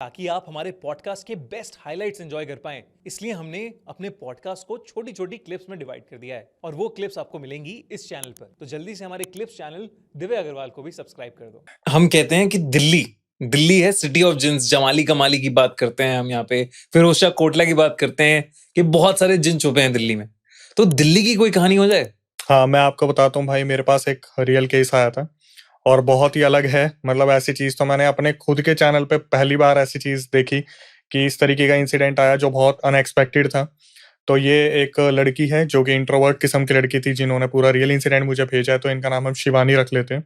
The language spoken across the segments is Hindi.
ताकि आप हमारे पॉडकास्ट के बेस्ट हाइलाइट्स एंजॉय कर पाएं। इसलिए हमने अपने पॉडकास्ट को छोटी छोटी क्लिप्स में डिवाइड कर दिया है और वो क्लिप्स आपको मिलेंगी इस चैनल पर। तो जल्दी से हमारे क्लिप्स चैनल दिव्य अग्रवाल को भी सब्सक्राइब कर दो। हम कहते हैं कि दिल्ली दिल्ली है सिटी ऑफ जिन्स। जमाली कमाली की बात करते हैं हम यहाँ पे, फिरोज शाह कोटला की बात करते हैं कि बहुत सारे जिन छुपे हैं दिल्ली में। तो दिल्ली की कोई कहानी हो जाए। हाँ, मैं आपको बताता हूँ भाई, मेरे पास एक रियल केस आया था और बहुत ही अलग है। मतलब ऐसी चीज़ तो मैंने अपने खुद के चैनल पे पहली बार ऐसी चीज़ देखी कि इस तरीके का इंसिडेंट आया जो बहुत अनएक्सपेक्टेड था। तो ये एक लड़की है जो कि इंट्रोवर्ट किस्म की लड़की थी, जिन्होंने पूरा रियल इंसिडेंट मुझे भेजा है। तो इनका नाम हम शिवानी रख लेते हैं,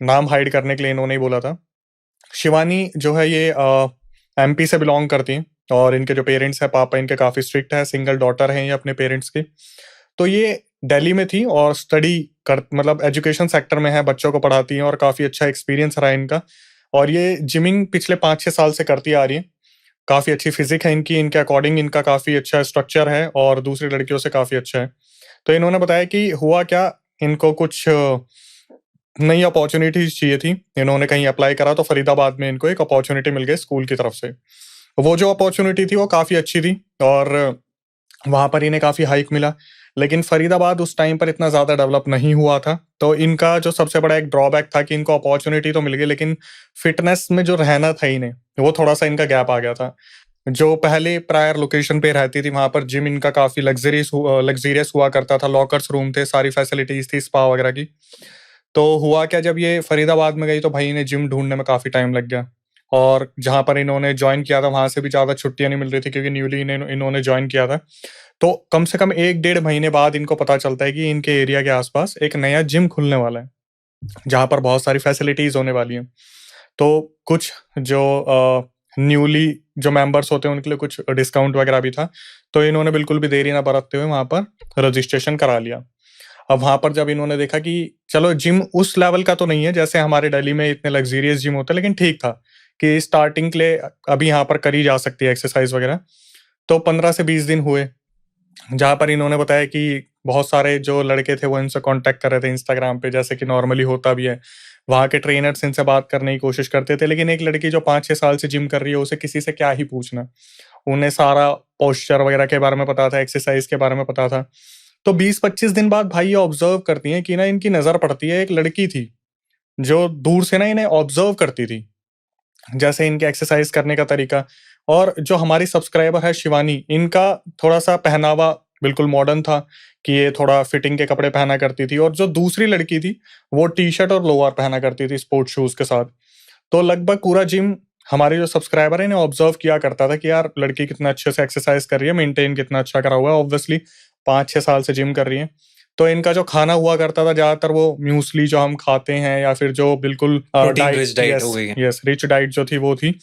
नाम हाइड करने के लिए इन्होंने ही बोला था। शिवानी जो है ये एमपी से बिलोंग करती हैं और इनके जो पेरेंट्स हैं, पापा इनके काफ़ी स्ट्रिक्ट है, सिंगल डॉटर हैं ये अपने पेरेंट्स की। तो ये दिल्ली में थी और स्टडी कर मतलब एजुकेशन सेक्टर में है, बच्चों को पढ़ाती हैं और काफ़ी अच्छा एक्सपीरियंस रहा है इनका। और ये जिमिंग पिछले 5-6 साल से करती आ रही हैं। काफ़ी अच्छी फिज़िक है इनकी, इनके अकॉर्डिंग इनका काफ़ी अच्छा स्ट्रक्चर है और दूसरी लड़कियों से काफ़ी अच्छा है। तो इन्होंने बताया कि हुआ क्या, इनको कुछ नई अपॉर्च्युनिटीज़ चाहिए थी। इन्होंने कहीं अप्लाई करा तो फरीदाबाद में इनको एक अपॉर्च्युनिटी मिल गई स्कूल की तरफ से। वो जो अपॉर्च्युनिटी थी वो काफ़ी अच्छी थी और वहाँ पर इन्हें काफ़ी हाइक मिला। लेकिन फरीदाबाद उस टाइम पर इतना ज़्यादा डेवलप नहीं हुआ था। तो इनका जो सबसे बड़ा एक ड्रॉबैक था कि इनको अपॉर्च्युनिटी तो मिल गई, लेकिन फिटनेस में जो रहना था इन्हें, वो थोड़ा-सा इनका गैप आ गया था। जो पहले प्रायर लोकेशन पे रहती थी, वहाँ पर जिम इनका काफ़ी लग्ज़रियस हुआ करता था, लॉकर्स रूम थे, सारी फैसिलिटीज़ थी स्पा वगैरह की। तो हुआ क्या, जब ये फरीदाबाद में गई तो भाई इन्हें जिम ढूँढने में काफ़ी टाइम लग गया और जहाँ पर इन्होंने जॉइन किया था वहाँ से भी ज़्यादा छुट्टियाँ नहीं मिल रही थी क्योंकि न्यूली इन्होंने जॉइन किया था। तो कम से कम 1 डेढ़ महीने बाद इनको पता चलता है कि इनके एरिया के आस-पास एक नया जिम खुलने वाला है, जहाँ पर बहुत सारी फैसिलिटीज़ होने वाली हैं। तो कुछ जो न्यूली जो मेंबर्स होते हैं उनके लिए कुछ डिस्काउंट वगैरह भी था। तो इन्होंने बिल्कुल भी देरी ना बरतते हुए वहाँ पर रजिस्ट्रेशन करा लिया। अब वहाँ पर जब इन्होंने देखा कि चलो जिम उस लेवल का तो नहीं है जैसे हमारे दिल्ली में इतने लग्ज़रियस जिम होते हैं, लेकिन ठीक था कि स्टार्टिंग के लिए अभी यहाँ पर करी जा सकती है एक्सरसाइज़ वगैरह। तो 15 से 20 दिन हुए, जहाँ पर इन्होंने बताया कि बहुत सारे जो लड़के थे वो इनसे कॉन्टैक्ट कर रहे थे इंस्टाग्राम पे, जैसे कि नॉर्मली होता भी है। वहाँ के ट्रेनर्स इनसे बात करने की कोशिश करते थे, लेकिन एक लड़की जो 5-6 साल से जिम कर रही है, उसे किसी से क्या ही पूछना। उन्हें सारा पोस्चर वगैरह के बारे में पता था, एक्सरसाइज़ के बारे में पता था। तो 20-25 दिन बाद भाई ये ऑब्ज़र्व करती हैं कि ना इनकी नज़र पड़ती है, एक लड़की थी, जो दूर से ना इन्हें ऑब्ज़र्व करती थी। जैसे इनके एक्सरसाइज करने का तरीका, और जो हमारी सब्सक्राइबर है शिवानी, इनका थोड़ा-सा पहनावा बिल्कुल मॉडर्न था कि ये थोड़ा फिटिंग के कपड़े पहना करती थी और जो दूसरी लड़की थी, वो टी-शर्ट और लोअर पहना करती थी स्पोर्ट्स शूज़ के साथ। तो लगभग पूरा जिम हमारे जो सब्सक्राइबर है इन्हें ऑब्ज़र्व किया करता था कि यार लड़की कितना अच्छे से एक्सरसाइज कर रही है, मेंटेन कितना अच्छा करा हुआ है, ऑब्वियसली 5-6 साल से जिम कर रही है। तो इनका जो खाना हुआ करता था ज़्यादातर वो म्यूस्ली जो हम खाते हैं या फिर जो बिल्कुल प्रोटीन डाइट, रिच डाइट हो यस, गई है। यस, रिच डाइट जो थी वो थी।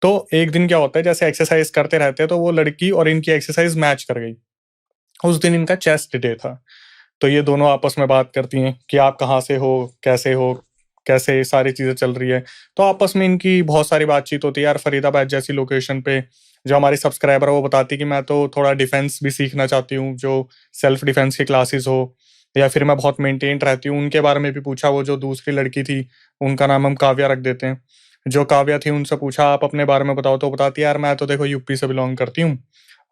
तो एक दिन क्या होता है, जैसे एक्सरसाइज करते रहते हैं तो वो लड़की और इनकी एक्सरसाइज मैच कर गई। उस दिन इनका चेस्ट डे था। तो ये दोनों आपस में बात करती हैं कि आप कहाँ से हो, कैसे सारी चीज़ें चल रही है। तो आपस में इनकी बहुत सारी बातचीत होती है। यार फरीदाबाद जैसी लोकेशन पे जो हमारी सब्सक्राइबर है वो बताती है कि मैं तो थोड़ा डिफेंस भी सीखना चाहती हूँ, जो सेल्फ डिफेंस की क्लासेस हो, या फिर मैं बहुत मेंटेन्ड रहती हूँ। उनके बारे में भी पूछा, वो जो दूसरी लड़की थी, उनका नाम हम काव्या रख देते हैं। जो काव्या थी उनसे पूछा आप अपने बारे में बताओ, तो बताती है यार मैं तो देखो यूपी से बिलॉन्ग करती हूँ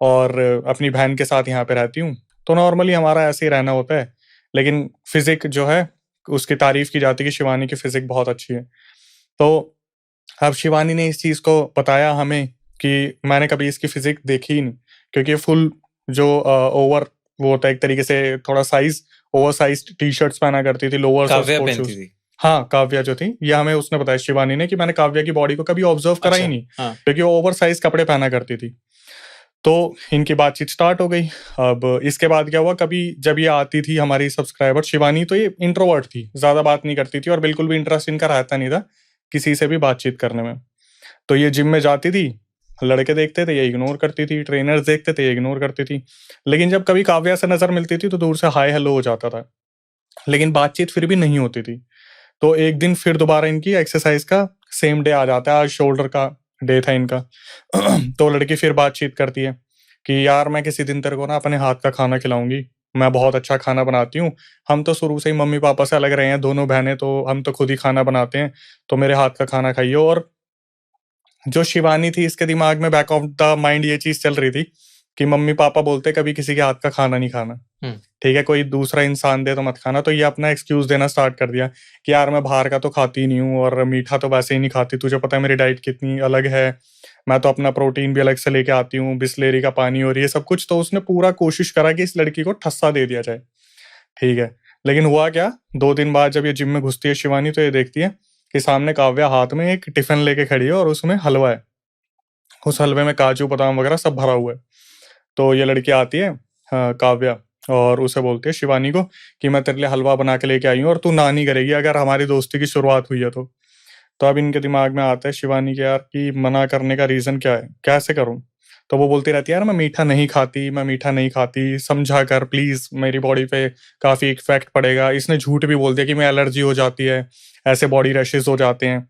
और अपनी बहन के साथ यहाँ पे रहती हूँ। तो नॉर्मली हमारा ऐसे ही रहना होता है। लेकिन फ़िज़िक जो है उसकी तारीफ़ की जाती है कि शिवानी की फ़िज़िक बहुत अच्छी है। तो अब शिवानी ने इस चीज़ को बताया हमें कि मैंने कभी इसकी फ़िज़िक देखी ही नहीं, क्योंकि ये फुल जो ओवर वो होता है एक तरीके से, थोड़ा ओवरसाइज़्ड टी-शर्ट्स पहना करती थी, लोअर्स और काव्या स्पोर्ट्स पहनती शूज़। थी। हाँ, काव्या जो थी, ये हमें उसने बताया शिवानी ने कि मैंने काव्या की बॉडी को कभी ऑब्ज़र्व करा ही अच्छा। नहीं, हाँ। क्योंकि वो ओवरसाइज़ कपड़े पहना करती थी। तो इनकी बातचीत स्टार्ट हो गई। अब इसके बाद क्या हुआ, कभी जब ये आती थी हमारी सब्सक्राइबर शिवानी, तो ये इंट्रोवर्ट थी, ज़्यादा बात नहीं करती थी और बिल्कुल भी इंटरेस्ट इनका रहता नहीं था किसी से भी बातचीत करने में। तो ये जिम में जाती थी, लड़के देखते थे ये इग्नोर करती थी, ट्रेनर्स देखते थे ये इग्नोर करती थी। लेकिन जब कभी काव्या से नज़र मिलती थी तो दूर से हाय हेलो हो जाता था, लेकिन बातचीत फिर भी नहीं होती थी। तो एक दिन फिर दोबारा इनकी एक्सरसाइज का सेम डे आ जाता है, आज शोल्डर का डे था इनका। तो लड़की फिर बातचीत करती है कि यार मैं किसी दिन तेरे को ना अपने हाथ का खाना खिलाऊंगी, मैं बहुत अच्छा खाना बनाती हूँ। हम तो शुरू से ही मम्मी पापा से अलग रहे हैं, दोनों बहनें, तो हम तो खुद ही खाना बनाते हैं, तो मेरे हाथ का खाना खाइए। और जो शिवानी थी इसके दिमाग में बैक ऑफ द माइंड ये चीज चल रही थी कि मम्मी पापा बोलते कभी किसी के हाथ का खाना नहीं खाना, ठीक है, कोई दूसरा इंसान दे तो मत खाना। तो ये अपना एक्सक्यूज देना स्टार्ट कर दिया कि यार मैं बाहर का तो खाती नहीं हूँ और मीठा तो वैसे ही नहीं खाती, तुझे पता है मेरी डाइट कितनी अलग है, मैं तो अपना प्रोटीन भी अलग से लेके आती हूँ, बिस्लेरी का पानी और ये सब कुछ। तो उसने पूरा कोशिश करा कि इस लड़की को ठस्सा दे दिया जाए, ठीक है। लेकिन हुआ क्या, 2 दिन बाद जब ये जिम में घुसती है शिवानी तो ये देखती है कि सामने काव्या हाथ में एक टिफिन लेके खड़ी है और उसमें हलवा है, उस हलवे में काजू बादाम वगैरह सब भरा हुआ है। तो ये लड़की आती है काव्या, और उसे बोलती है शिवानी को कि मैं तेरे लिए हलवा बना के लेके आई हूँ और तू ना नहीं करेगी अगर हमारी दोस्ती की शुरुआत हुई है तो। तो अब इनके दिमाग में आता है शिवानी के यार कि मना करने का रीजन क्या है, कैसे करूं। तो वो बोलती रहती है यार मैं मीठा नहीं खाती, मैं मीठा नहीं खाती, समझा कर प्लीज, मेरी बॉडी पे काफी इफेक्ट पड़ेगा। इसने झूठ भी बोल दिया कि मैं एलर्जी हो जाती है, ऐसे बॉडी रैशेस हो जाते हैं।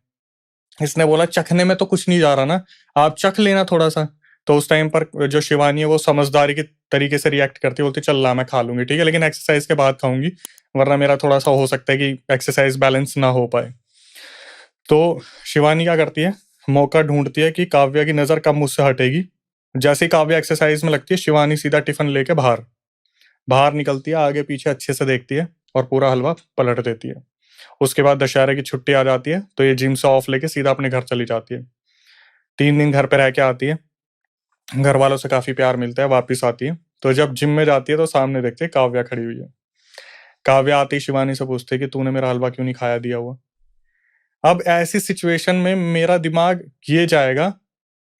इसने बोला चखने में तो कुछ नहीं जा रहा ना, आप चख लेना थोड़ा सा। तो उस टाइम पर जो शिवानी है वो समझदारी के तरीके से रिएक्ट करती है, बोलती चल ला मैं खा लूंगी, ठीक है, लेकिन एक्सरसाइज के बाद खाऊंगी, वरना मेरा थोड़ा सा हो सकता है कि एक्सरसाइज बैलेंस ना हो पाए। तो शिवानी क्या करती है, मौका ढूंढती है कि काव्या की नजर कब मुझसे हटेगी। जैसे ही काव्या एक्सरसाइज में लगती है शिवानी सीधा टिफिन लेके बाहर बाहर निकलती है, आगे पीछे अच्छे से देखती है और पूरा हलवा पलट देती है। उसके बाद दशहरे की छुट्टी आ जाती है तो ये जिम से ऑफ लेके सीधा अपने घर चली जाती है। 3 दिन घर पे रह के आती है, घर वालों से काफी प्यार मिलता है, वापिस आती है। तो जब जिम में जाती है तो सामने देखते है काव्या खड़ी हुई है। काव्या आती शिवानी से पूछती है कि तूने मेरा हलवा क्यों नहीं खाया दिया हुआ। अब ऐसी सिचुएशन में मेरा दिमाग ये जाएगा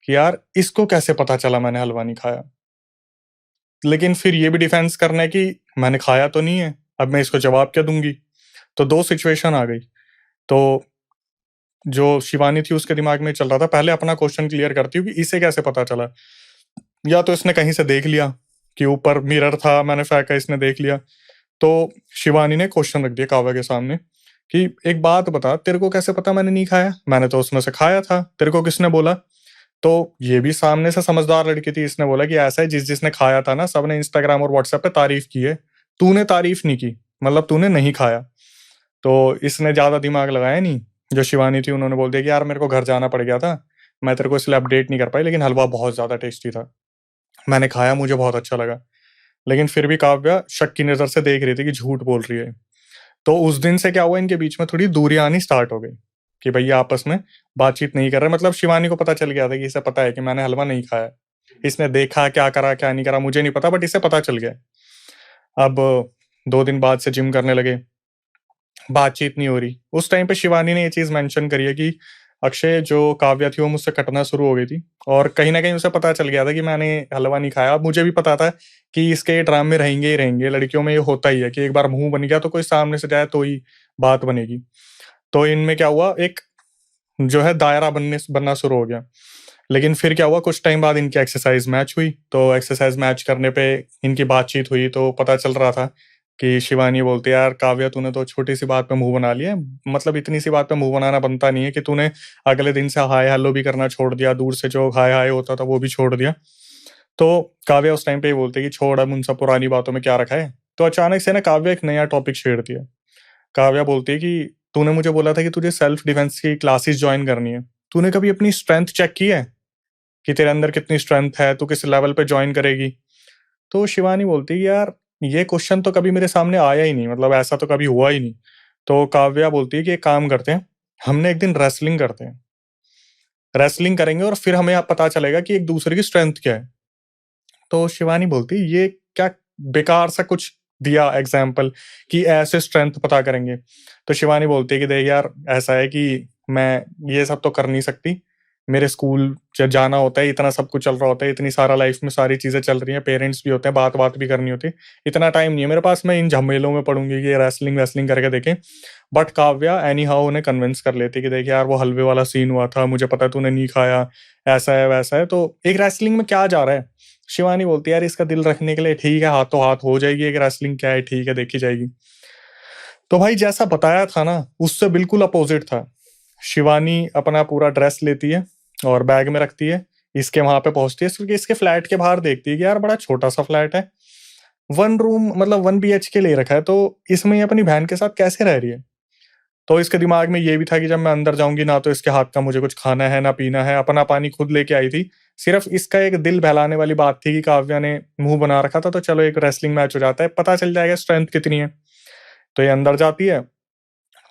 कि यार इसको कैसे पता चला मैंने हलवा नहीं खाया, लेकिन फिर ये भी डिफेंस करना है कि मैंने खाया तो नहीं है, अब मैं इसको जवाब क्या दूंगी। तो 2 सिचुएशन आ गई। तो जो शिवानी थी उसके दिमाग में चल रहा था, पहले अपना क्वेश्चन क्लियर करती हूँ कि इसे कैसे पता चला। या तो इसने कहीं से देख लिया कि ऊपर मिरर था, मैंने फेंका, इसने देख लिया। तो शिवानी ने क्वेश्चन रख दिया काव्या के सामने कि एक बात बता, तेरे को कैसे पता मैंने नहीं खाया, मैंने तो उसमें से खाया था, तेरे को किसने बोला। तो ये भी सामने से समझदार लड़की थी, इसने बोला कि ऐसा है जिसने खाया था ना सबने इंस्टाग्राम और व्हाट्सएप पे तारीफ की है, तूने तारीफ नहीं की, मतलब तूने नहीं खाया। तो इसने ज्यादा दिमाग लगाया नहीं। जो शिवानी थी उन्होंने बोल दिया कि यार मेरे को घर जाना पड़ गया था, मैं तेरे को इसलिए अपडेट नहीं कर पाई, लेकिन हलवा बहुत ज्यादा टेस्टी था, मैंने खाया, मुझे बहुत अच्छा लगा। लेकिन फिर भी काव्या शक की नजर से देख रही थी कि झूठ बोल रही है। तो उस दिन से क्या हुआ, इनके बीच में थोड़ी दूरियां आनी स्टार्ट हो गई कि भैया आपस में बातचीत नहीं कर रहे। मतलब शिवानी को पता चल गया था कि इसे पता है कि मैंने हलवा नहीं खाया, इसने देखा क्या करा क्या नहीं करा मुझे नहीं पता, बट इसे पता चल गया। अब 2 दिन बाद से जिम करने लगे, बातचीत नहीं हो रही। उस टाइम पे शिवानी ने ये चीज मेंशन करी है कि अक्षय जो काव्या थी वो मुझसे कटना शुरू हो गई थी, और कहीं ना कहीं उसे पता चल गया था कि मैंने हलवा नहीं खाया। अब मुझे भी पता था कि इसके ड्रामे रहेंगे ही रहेंगे, लड़कियों में ये होता ही है कि एक बार मुंह बन गया तो कोई सामने से जाए तो ही बात बनेगी। तो इनमें क्या हुआ, एक जो है दायरा बनना शुरू हो गया। लेकिन फिर क्या हुआ, कुछ टाइम बाद इनकी एक्सरसाइज मैच हुई। तो एक्सरसाइज मैच करने पे इनकी बातचीत हुई तो पता चल रहा था कि शिवानी बोलती है यार काव्या तूने तो छोटी सी बात पे मुंह बना लिया है, मतलब इतनी सी बात पे मुंह बनाना बनता नहीं है कि तूने अगले दिन से हाय हेलो भी करना छोड़ दिया, दूर से जो हाय हाय होता था वो भी छोड़ दिया। तो काव्या उस टाइम पे ही बोलती है कि छोड़ अब उन सब पुरानी बातों में क्या रखा है। तो अचानक से ना काव्या एक नया टॉपिक छेड़ती है। काव्या बोलती है कि तूने मुझे बोला था कि तुझे सेल्फ डिफेंस की क्लासेस ज्वाइन करनी है, तूने कभी अपनी स्ट्रेंथ चेक की है कि तेरे अंदर कितनी स्ट्रेंथ है, तू किस लेवल पे ज्वाइन करेगी। तो शिवानी बोलती है यार ये क्वेश्चन तो कभी मेरे सामने आया ही नहीं, मतलब ऐसा तो कभी हुआ ही नहीं। तो काव्या बोलती है कि एक काम करते हैं, हमने एक दिन रेसलिंग करते हैं, रेसलिंग करेंगे और फिर हमें पता चलेगा कि एक दूसरे की स्ट्रेंथ क्या है। तो शिवानी बोलती है ये क्या बेकार सा कुछ दिया एग्जाम्पल कि ऐसे स्ट्रेंथ पता करेंगे। तो शिवानी बोलती है कि देख यार ऐसा है कि मैं ये सब तो कर नहीं सकती, मेरे स्कूल जब जाना होता है, इतना सब कुछ चल रहा होता है, इतनी सारा लाइफ में सारी चीजें चल रही हैं, पेरेंट्स भी होते हैं, बात बात भी करनी होती है, इतना टाइम नहीं है मेरे पास मैं इन झमेलों में पड़ूंगी कि रेसलिंग वेसलिंग करके देखें। बट काव्या एनी हाउ उन्हें कन्विंस कर लेती कि देख यार वो हलवे वाला सीन हुआ था, मुझे पता है तूने नहीं खाया, ऐसा है वैसा है, तो एक रेसलिंग में क्या जा रहा है। शिवानी बोलती है यार इसका दिल रखने के लिए ठीक है, हाथों हाथ हो जाएगी, एक रेसलिंग क्या है, ठीक है देखी जाएगी। तो भाई जैसा बताया था ना उससे बिल्कुल अपोजिट था। शिवानी अपना पूरा ड्रेस लेती है और बैग में रखती है, इसके वहां पे पहुंचती है, क्योंकि इसके फ्लैट के बाहर देखती है कि यार बड़ा छोटा सा फ्लैट है, 1 रूम मतलब 1 BHK ले रखा है, तो इसमें ये अपनी बहन के साथ कैसे रह रही है। तो इसके दिमाग में ये भी था कि जब मैं अंदर जाऊंगी ना तो इसके हाथ का मुझे कुछ खाना है ना पीना है, अपना पानी खुद लेके आई थी। सिर्फ इसका एक दिल बहलाने वाली बात थी कि काव्या ने मुंह बना रखा था, तो चलो एक रेसलिंग मैच हो जाता है, पता चल जाएगा स्ट्रेंथ कितनी है। तो ये अंदर जाती है,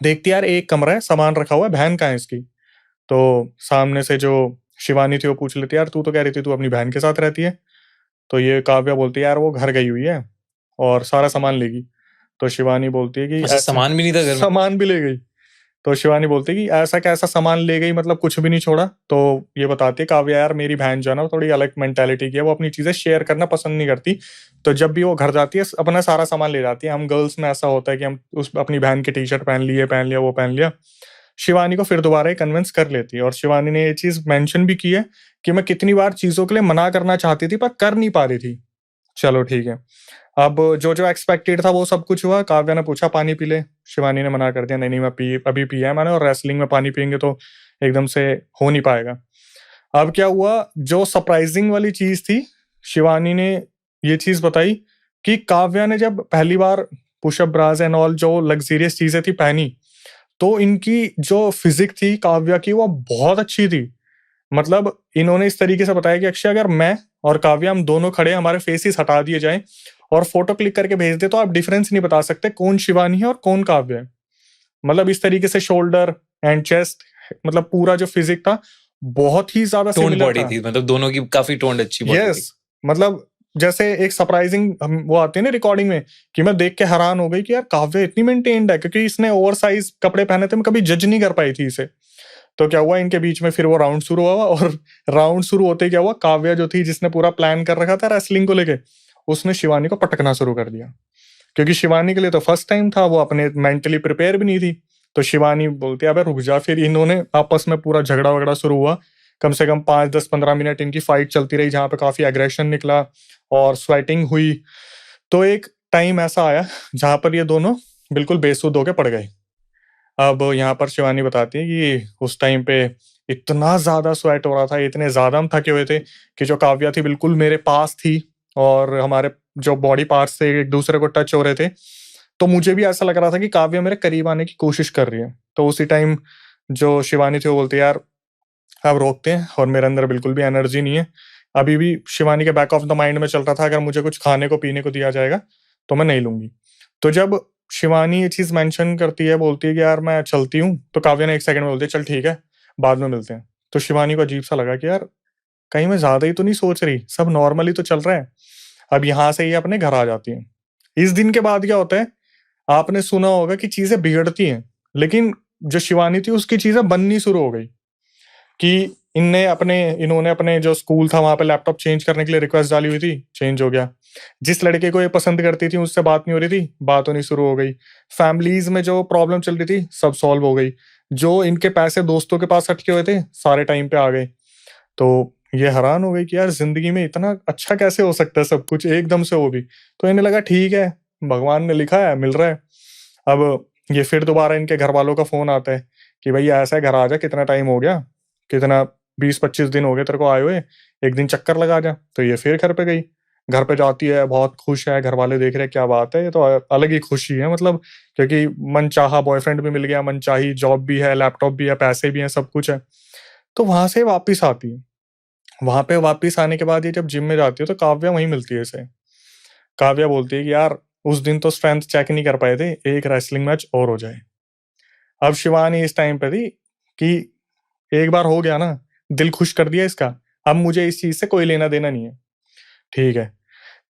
देखती है यार एक कमरा है, सामान रखा हुआ है, बहन कहाँ है इसकी। तो सामने से जो शिवानी थी वो पूछ लेती है, यार तू तो कह रही थी तू अपनी बहन के साथ रहती है। तो ये काव्या बोलती है, यार वो घर गई हुई है और सारा सामान लेगी। तो शिवानी बोलती है कि अच्छा, ऐसा सामान भी नहीं था घर में? सामान भी ले गई। तो शिवानी बोलती है कि ऐसा कैसा सामान ले गई, मतलब कुछ भी नहीं छोड़ा। तो ये बताती है काव्या, यार मेरी बहन जो है ना वो थोड़ी अलग मेंटालिटी की है, वो अपनी चीजें शेयर करना पसंद नहीं करती। तो जब भी वो घर जाती है अपना सारा सामान ले जाती है। हम गर्ल्स में ऐसा होता है कि हम उस अपनी बहन की टी शर्ट पहन लिया वो पहन लिया। शिवानी को फिर दोबारा ये कन्विंस कर लेती है, और शिवानी ने ये चीज मेंशन भी की है कि मैं कितनी बार चीजों के लिए मना करना चाहती थी पर कर नहीं पा रही थी। चलो ठीक है, अब जो जो एक्सपेक्टेड था वो सब कुछ हुआ। काव्या ने पूछा पानी पी ले, शिवानी ने मना कर दिया, नहीं नहीं मैं अभी पिया है मैंने, और रेसलिंग में पानी पियेंगे तो एकदम से हो नहीं पाएगा। अब क्या हुआ, जो सरप्राइजिंग वाली चीज थी, शिवानी ने ये चीज बताई कि काव्या ने जब पहली बार पुशअप ब्रास एंड ऑल जो लग्जरियस चीजें थी पहनी, तो इनकी जो फिजिक थी काव्या की वो बहुत अच्छी थी। मतलब इन्होंने इस तरीके से बताया कि अक्षय अगर मैं और काव्या हम दोनों खड़े, हमारे फेसेस हटा दिए जाएं और फोटो क्लिक करके भेज दे, तो आप डिफरेंस नहीं बता सकते कौन शिवानी है और कौन काव्या है। मतलब इस तरीके से शोल्डर एंड चेस्ट, मतलब पूरा जो फिजिक था बहुत ही ज्यादा टोन सिमिलर बॉडी था। थी, मतलब दोनों की काफी टोन्ड अच्छी बॉडी थी। यस, मतलब जैसे एक सरप्राइजिंग वो आते हैं ना रिकॉर्डिंग में, कि मैं देख के हैरान हो गई कि यार काव्या इतनी मेंटेन्ड है, क्योंकि इसने ओवर साइज कपड़े पहने थे, मैं कभी जज नहीं कर पाई थी इसे। तो क्या हुआ, इनके बीच में फिर वो राउंड शुरू हुआ, और राउंड शुरू होते ही क्या हुआ, काव्या जो थी जिसने पूरा प्लान कर रखा था रेसलिंग को लेके, उसने शिवानी को पटकना शुरू कर दिया। क्योंकि शिवानी के लिए तो फर्स्ट टाइम था, वो अपने मेंटली प्रिपेयर भी नहीं थी। तो शिवानी बोलती है अबे रुक जा। फिर इन्होंने आपस में पूरा झगड़ा वगड़ा शुरू हुआ, कम से कम 5-10-15 मिनट इनकी फाइट चलती रही, जहां पे काफी एग्रेशन निकला और स्वेटिंग हुई। तो एक टाइम ऐसा आया जहां पर ये दोनों बिल्कुल बेसुध होके पड़ गए। अब यहाँ पर शिवानी बताती है कि उस टाइम पे इतना ज्यादा स्वेट हो रहा था, इतने ज्यादा हम थके हुए थे कि जो काव्या थी बिल्कुल मेरे पास थी, और हमारे जो बॉडी पार्ट्स थे एक दूसरे को टच हो रहे थे। तो मुझे भी ऐसा लग रहा था कि काव्या मेरे करीब आने की कोशिश कर रही है। तो उसी टाइम जो शिवानी थी वो बोलती है, यार अब रोकते हैं, और मेरे अंदर बिल्कुल भी एनर्जी नहीं है। अभी भी शिवानी के बैक ऑफ द माइंड में चल रहा था, अगर मुझे कुछ खाने को पीने को दिया जाएगा तो मैं नहीं लूंगी। तो जब शिवानी ये चीज मेंशन करती है, बोलती है कि यार मैं चलती हूँ, तो काव्या ने एक सेकंड में बोलती है चल ठीक है बाद में मिलते हैं। तो शिवानी को अजीब सा लगा कि यार कहीं मैं ज्यादा ही तो नहीं सोच रही, सब नॉर्मली तो चल रहा है। अब यहाँ से ये अपने घर आ जाती है। इस दिन के बाद क्या होता है, आपने सुना होगा कि चीजें बिगड़ती हैं, लेकिन जो शिवानी थी उसकी चीजें बननी शुरू हो गई। कि इन्होंने अपने जो स्कूल था वहां पे लैपटॉप चेंज करने के लिए रिक्वेस्ट डाली हुई थी, चेंज हो गया। जिस लड़के को ये पसंद करती थी उससे बात नहीं हो रही थी, बात होनी शुरू हो गई। फैमिलीज में जो प्रॉब्लम चल रही थी सब सॉल्व हो गई। जो इनके पैसे दोस्तों के पास अटके हुए थे सारे टाइम पे आ गए। तो ये हैरान हो गई कि यार जिंदगी में इतना अच्छा कैसे हो सकता है सब कुछ एकदम से, वो भी। तो इन्हें लगा ठीक है भगवान ने लिखा है, मिल रहा है। अब ये फिर दोबारा इनके घर वालों का फोन आता है कि भैया ऐसा है घर आ जा, कितना टाइम हो गया, कितना 20-25 दिन हो गए तेरे को आए हुए, एक दिन चक्कर लगा जा। तो ये फिर घर पे गई, घर पे जाती है, बहुत खुश है, घर वाले देख रहे हैं क्या बात है, ये तो अलग ही खुशी है। मतलब क्योंकि मनचाहा बॉयफ्रेंड भी मिल गया, मनचाही जॉब भी है, लैपटॉप भी है, पैसे भी हैं, सब कुछ है। तो वहां से वापिस आती है। वहां पे वापिस आने के बाद ये जब जिम में जाती है तो काव्या वहीं मिलती है इसे। काव्या बोलती है कि यार उस दिन तो स्ट्रेंथ चेक नहीं कर पाए थे, एक रेसलिंग मैच और हो जाए। अब शिवानी इस टाइम पे थी कि एक बार हो गया ना, दिल खुश कर दिया इसका, अब मुझे इस चीज से कोई लेना देना नहीं है। ठीक है,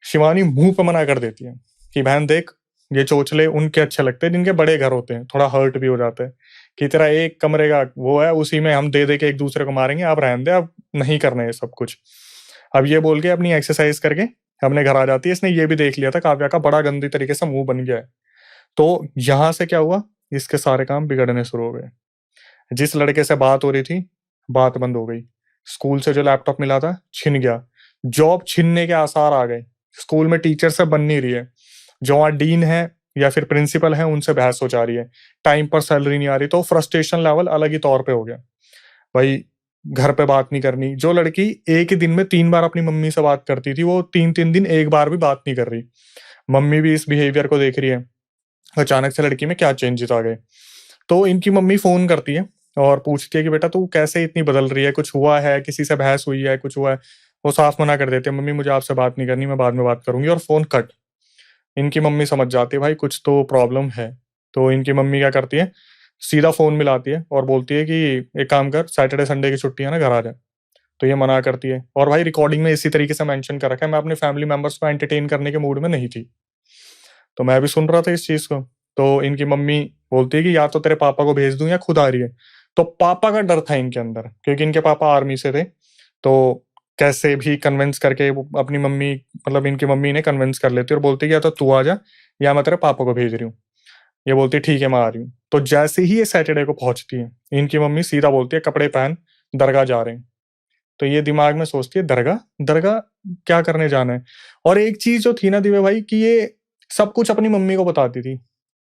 शिवानी मुंह पे मना कर देती है कि बहन देख, ये चोचले उनके अच्छे लगते हैं जिनके बड़े घर होते हैं, थोड़ा हर्ट भी हो जाता है कि तेरा एक कमरे का वो है, उसी में हम दे दे के एक दूसरे को मारेंगे, आप रहने दे, अब नहीं करना है सब कुछ। अब ये बोल के अपनी एक्सरसाइज करके अपने घर आ जाती है। इसने ये भी देख लिया था काव्या का बड़ा गंदी तरीके से मुंह बन गया है। तो यहां से क्या हुआ, इसके सारे काम बिगड़ने शुरू हो गए। जिस लड़के से बात हो रही थी, बात बंद हो गई। स्कूल से जो लैपटॉप मिला था छिन गया। जॉब छीनने के आसार आ गए। स्कूल में टीचर से बन नहीं रही है। जो वहाँ डीन है या फिर प्रिंसिपल है उनसे बहस हो जा रही है। टाइम पर सैलरी नहीं आ रही, तो फ्रस्ट्रेशन लेवल अलग ही तौर पे हो गया। भाई घर पे बात नहीं करनी। जो लड़की एक ही दिन में 3 बार अपनी मम्मी से बात करती थी, वो 3-3 दिन एक बार भी बात नहीं कर रही। मम्मी भी इस बिहेवियर को देख रही है। अचानक से लड़की में क्या चेंजेस आ गए। तो इनकी मम्मी फ़ोन करती है और पूछती है कि बेटा तू कैसे इतनी बदल रही है, कुछ हुआ है, किसी से बहस हुई है, कुछ हुआ है? वो साफ मना कर देती है, मम्मी मुझे आपसे बात नहीं करनी, मैं बाद में बात करूँगी, और फ़ोन कट। इनकी मम्मी समझ जाती है भाई कुछ तो प्रॉब्लम है। तो इनकी मम्मी क्या करती है, सीधा फ़ोन मिलाती है और बोलती है कि एक काम कर, सैटरडे संडे की छुट्टी है ना, घर आ जा। तो ये मना करती है, और भाई रिकॉर्डिंग में इसी तरीके से मेंशन कर रखा है, मैं अपने फैमिली मेंबर्स को एंटरटेन करने के मूड में नहीं थी। तो मैं भी सुन रहा था इस चीज़ को। तो इनकी मम्मी बोलती है कि या तो तेरे पापा को भेज दूँ या खुद आ रही है। तो पापा का डर था इनके अंदर, क्योंकि इनके पापा आर्मी से थे। तो कैसे भी कन्विंस करके वो अपनी मम्मी, मतलब इनकी मम्मी ने कन्विंस कर लेती है और बोलती है कि या तो तू आ जा या मैं तेरे पापा को भेज रही हूँ। ये बोलती है ठीक है मैं आ रही हूँ। तो जैसे ही ये सैटरडे को पहुँचती है, इनकी मम्मी सीधा बोलती है कपड़े पहन, दरगाह जा रहे हैं। तो ये दिमाग में सोचती है दरगाह? दरगाह क्या करने जाना है? और एक चीज़ जो थी ना दिव्या भाई, कि ये सब कुछ अपनी मम्मी को बताती थी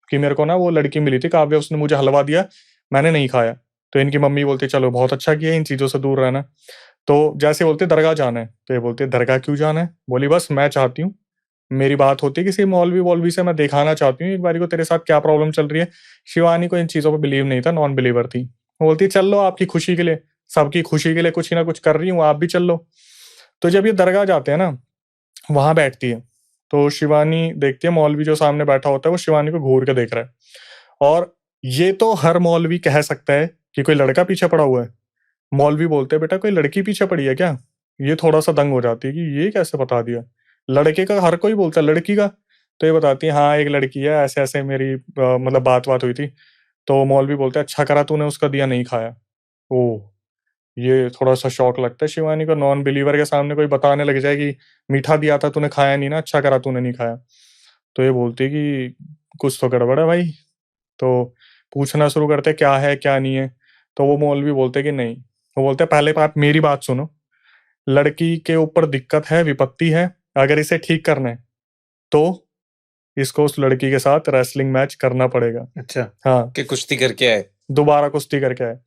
कि मेरे को ना वो लड़की मिली थी काव्या, उसने मुझे हलवा दिया, मैंने नहीं खाया। तो इनकी मम्मी बोलती है चलो बहुत अच्छा किया, इन चीज़ों से दूर रहना। तो जैसे बोलते दरगाह जाना है, तो ये बोलती है दरगाह क्यों जाना है? बोली बस मैं चाहती हूँ, मेरी बात होती है किसी मौलवी-वौलवी से, मैं दिखाना चाहती हूँ एक बारी को तेरे साथ क्या प्रॉब्लम चल रही है। शिवानी को इन चीज़ों पे बिलीव नहीं था, नॉन बिलीवर थी। वो बोलती है चल लो आपकी खुशी के लिए, सबकी खुशी के लिए कुछ ना कुछ कर रही हूँ, आप भी चल लो। तो जब ये दरगाह जाते हैं ना, वहाँ बैठती है, तो शिवानी देखती है मौलवी जो सामने बैठा होता है वो शिवानी को घूर के देख रहा है। और ये तो हर मौलवी कह सकता है कि कोई लड़का पीछे पड़ा हुआ है। मौलवी बोलते हैं बेटा कोई लड़की पीछे पड़ी है क्या? ये थोड़ा-सा दंग हो जाती है कि ये कैसे बता दिया? लड़के का हर कोई बोलता है, लड़की का? तो ये बताती है हाँ, एक लड़की है, ऐसे-ऐसे मेरी मतलब बात-वात हुई थी। तो मौलवी बोलते हैं अच्छा करा तूने उसका दिया नहीं खाया। ओह! ये थोड़ा-सा शॉक लगता है शिवानी को, नॉन बिलीवर के सामने कोई बताने लग जाए कि मीठा दिया था तूने खाया नहीं ना, अच्छा करा तूने नहीं खाया। तो ये बोलती है कि कुछ तो गड़बड़ है भाई। तो पूछना शुरू करते हैं क्या है, क्या नहीं है। तो वो मौलवी बोलते हैं कि नहीं। वो बोलते हैं पहले आप मेरी बात सुनो, लड़की के ऊपर दिक्कत है, विपत्ति है, अगर इसे ठीक करना है, तो इसको उस लड़की के साथ रेसलिंग मैच करना पड़ेगा। अच्छा, हाँ, कि कुश्ती करके आए। दोबारा कुश्ती करके आए।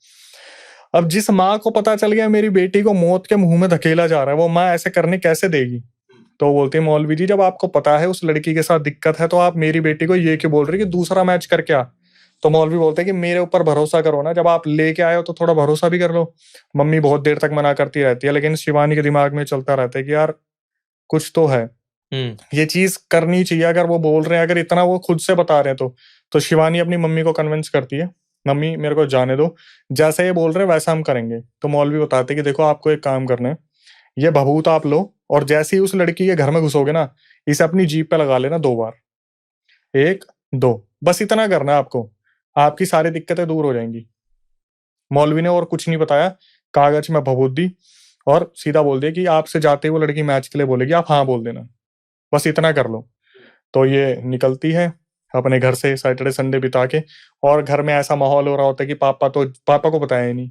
अब जिस माँ को पता चल गया मेरी बेटी को मौत के मुँह में धकेला जा रहा है, वो माँ ऐसे करने कैसे देगी? तो बोलती है मौलवी जी जब आपको पता है उस लड़की के साथ दिक्कत है, तो आप मेरी बेटी को ये क्यों बोल रही है कि दूसरा मैच करके आ? तो मौलवी बोलते हैं कि मेरे ऊपर भरोसा करो ना, जब आप लेके आए हो तो थोड़ा भरोसा भी कर लो। मम्मी बहुत देर तक मना करती रहती है, लेकिन शिवानी के दिमाग में चलता रहता है कि यार कुछ तो है, हुँ, ये चीज़ करनी चाहिए, अगर वो बोल रहे हैं, अगर इतना वो खुद से बता रहे हैं तो। तो शिवानी अपनी मम्मी को कन्विंस करती है, मम्मी मेरे को जाने दो, जैसा ये बोल रहे हैं वैसा हम करेंगे। तो मौलवी बताते हैं कि देखो आपको एक काम करना है, ये भभूत आप लो और जैसे ही उस लड़की के घर में घुसोगे ना, इसे अपनी जीभ पे लगा लेना 2 बार। 1, 2 बस इतना करना है आपको, आपकी सारी दिक्कतें दूर हो जाएँगी। मौलवी ने और कुछ नहीं बताया, कागज़ में भभूत दी और सीधा बोल दिया कि आपसे जाते ही वो लड़की मैच के लिए बोलेगी, आप हाँ बोल देना। बस इतना कर लो। तो ये निकलती है अपने घर से सैटरडे संडे बिता के, और घर में ऐसा माहौल हो रहा होता है कि पापा को बताया ही नहीं।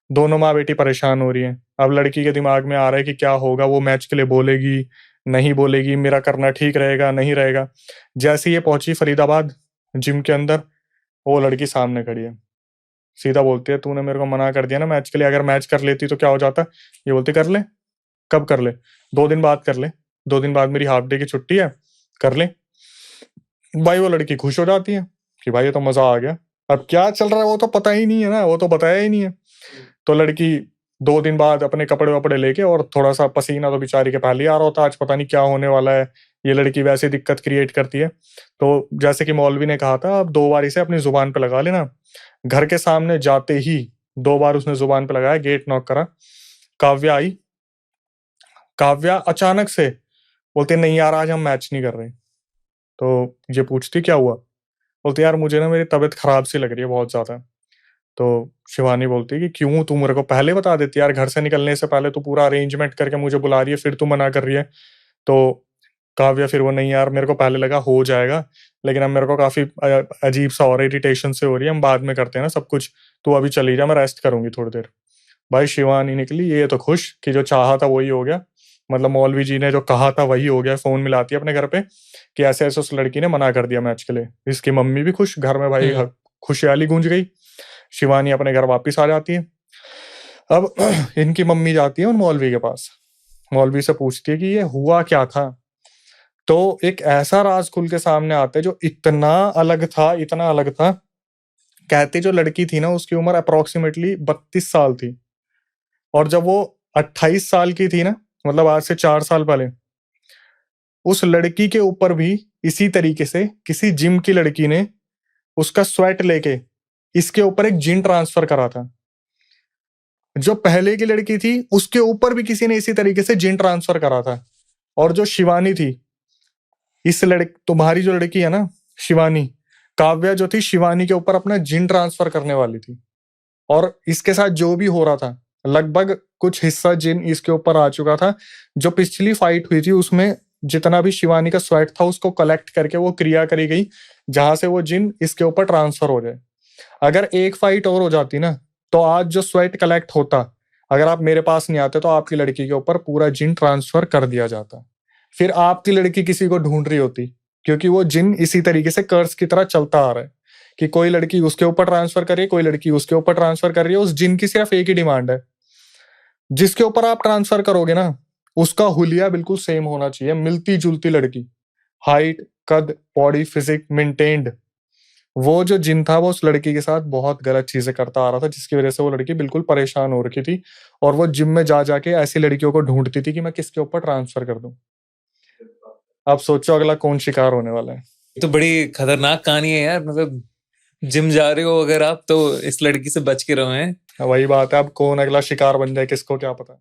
दोनों माँ-बेटी परेशान हो रही हैं। अब लड़की के दिमाग में आ रहा है कि क्या होगा, वो मैच के लिए बोलेगी, नहीं बोलेगी, मेरा करना ठीक रहेगा, नहीं रहेगा। जैसे ही ये पहुँची फरीदाबाद जिम के अंदर, वो लड़की सामने खड़ी है। सीधा बोलती है, "तूने मेरे को मना कर दिया ना मैच के लिए, अगर मैच कर लेती तो क्या हो जाता?" ये बोलती, "कर ले।" "कब कर ले?" "2 दिन बाद कर ले। 2 दिन बाद मेरी हाल्फ डे की छुट्टी है, कर ले।" भाई वो लड़की खुश हो जाती है कि भाई ये तो मज़ा आ गया। अब क्या चल रहा है वो तो पता ही नहीं है ना, वो तो बताया ही नहीं है। तो लड़की 2 दिन बाद अपने कपड़े-वपड़े लेके, और थोड़ा-सा पसीना तो बेचारी के पहले ही आ रहा होता है, आज पता नहीं क्या होने वाला है, ये लड़की वैसे दिक्कत क्रिएट करती है। तो जैसे कि मौलवी ने कहा था, अब 2 बार इसे अपनी ज़ुबान पे लगा लेना। घर के सामने जाते ही 2 बार उसने ज़ुबान पे लगाया, गेट नॉक करा। काव्या आई। काव्या अचानक से बोलती है, "नहीं यार आज हम मैच नहीं कर रहे।" तो ये पूछती, "क्या हुआ?" बोलती, "यार मुझे ना मेरी तबीयत खराब सी लग रही है बहुत ज़्यादा।" तो शिवानी बोलती है कि क्यों, तू मेरे को पहले बता देती यार, घर से निकलने से पहले तू पूरा अरेंजमेंट करके मुझे बुला रही है, फिर तू मना कर रही है। तो काव्या फिर वो, नहीं यार मेरे को पहले लगा हो जाएगा, लेकिन अब मेरे को काफ़ी अजीब सा और इरिटेशन से हो रही है, हम बाद में करते हैं ना सब कुछ, तू अभी चली जा, मैं रेस्ट करूँगी थोड़ी देर। भाई शिवानी निकली, ये तो खुश कि जो चाहा था वही हो गया। मतलब मौलवी जी ने जो कहा था वही हो गया, फ़ोन मिलाती है अपने घर पे कि ऐसे-ऐसे उस लड़की ने मना कर दिया मैच के लिए। इसकी मम्मी भी खुश, घर में भाई हुँ, खुशहाली गूंज गई। शिवानी अपने घर वापस आ जाती है। अब इनकी मम्मी जाती है उन मौलवी के पास। मौलवी से पूछती है कि ये हुआ क्या था? तो एक ऐसा राज़ खुल के सामने आता है जो इतना अलग था कहते जो लड़की थी ना उसकी उम्र अप्रोक्सीमेटली 32 साल थी, और जब वो 28 साल की थी ना, मतलब आज से 4 साल पहले, उस लड़की के ऊपर भी इसी तरीके से किसी जिम की लड़की ने उसका स्वेट लेके इसके ऊपर एक जिन ट्रांसफर करा था। जो पहले की लड़की थी उसके ऊपर भी किसी ने इसी तरीके से जिन ट्रांसफर करा था। और जो शिवानी थी, इस तुम्हारी जो लड़की है ना शिवानी, काव्या जो थी शिवानी के ऊपर अपना जिन ट्रांसफर करने वाली थी। और इसके साथ जो भी हो रहा था, लगभग कुछ हिस्सा जिन इसके ऊपर आ चुका था। जो पिछली फाइट हुई थी उसमें जितना भी शिवानी का स्वेट था उसको कलेक्ट करके वो क्रिया करी गई जहां से वो जिन इसके ऊपर ट्रांसफर हो जाए। अगर एक फाइट और हो जाती ना, तो आज जो स्वेट कलेक्ट होता, अगर आप मेरे पास नहीं आते तो आपकी लड़की के ऊपर पूरा जिन ट्रांसफर कर दिया जाता। फिर आपकी लड़की किसी को ढूंढ रही होती, क्योंकि वो जिन इसी तरीके से कर्स की तरह चलता आ रहा है कि कोई लड़की उसके ऊपर ट्रांसफर कर रही है, कोई लड़की उसके ऊपर ट्रांसफर कर रही है। उस जिन की सिर्फ एक ही डिमांड है, जिसके ऊपर आप ट्रांसफर करोगे ना उसका हुलिया बिल्कुल सेम होना चाहिए, मिलती जुलती लड़की, हाइट, कद, बॉडी फिजिक मेंटेन्ड। वो जो जिन था वो उस लड़की के साथ बहुत गलत चीजें करता आ रहा था, जिसकी वजह से वो लड़की बिल्कुल परेशान हो रखी थी। और वो जिम में जा जाके ऐसी लड़कियों को ढूंढती थी कि मैं किसके ऊपर ट्रांसफर कर दूं। अब सोचो अगला कौन शिकार होने वाला है। तो बड़ी खतरनाक कहानी है यार। मतलब जिम जा रहे हो अगर आप, तो इस लड़की से बच के रहो हैं। वही बात है, अब कौन अगला शिकार बन जाए किसको क्या पता।